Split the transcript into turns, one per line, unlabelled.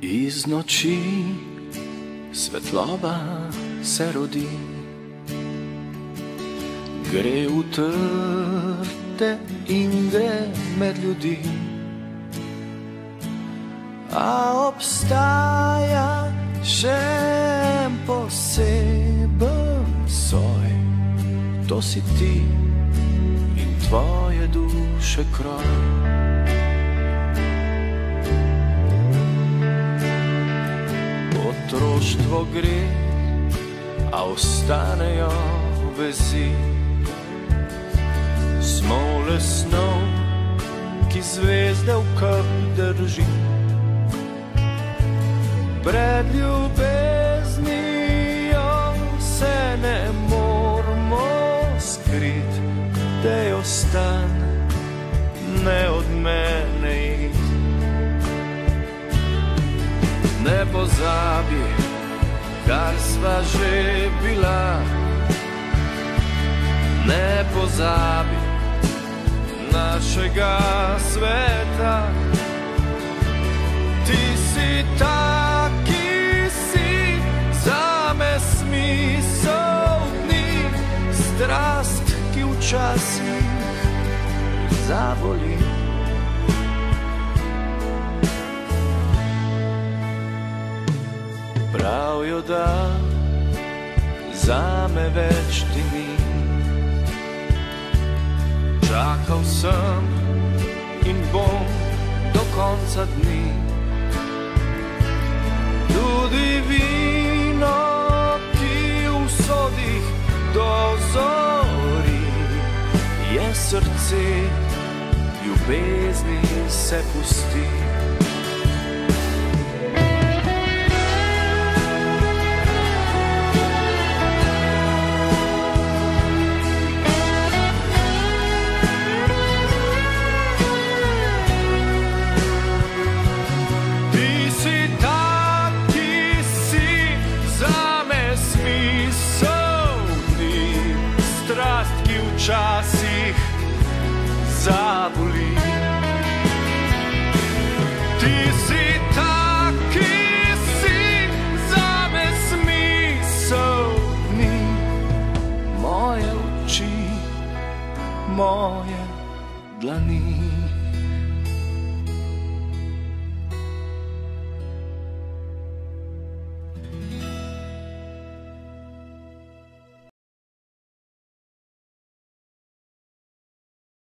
Iz noći svetloba se rodi, gre v trte in gre med ljudi. A obstaja še en poseben soj, to si ti in tvoje duše kroj. Otroštvo gre, a ostanejo vezi. Smo le snov, ki zvezde v krvi drži. Pred ljubeznijo se ne moramo skrit, dej ostan, ne od mene it. Ne pozabi, kar sva že bila, ne pozabi našega sveta. Ti si ta, ki si zame smisel dni, strast, ki včasih zaboli. Pravijo, da zame več ti ni. Čakal sem in bom do konca dni. Tudi vino, ki v sodih dozori, je srce, ljubezni se pusti. Včasih zaboli. Ti si tak, ki si zame smisel dni. Moje oči, moje dlani.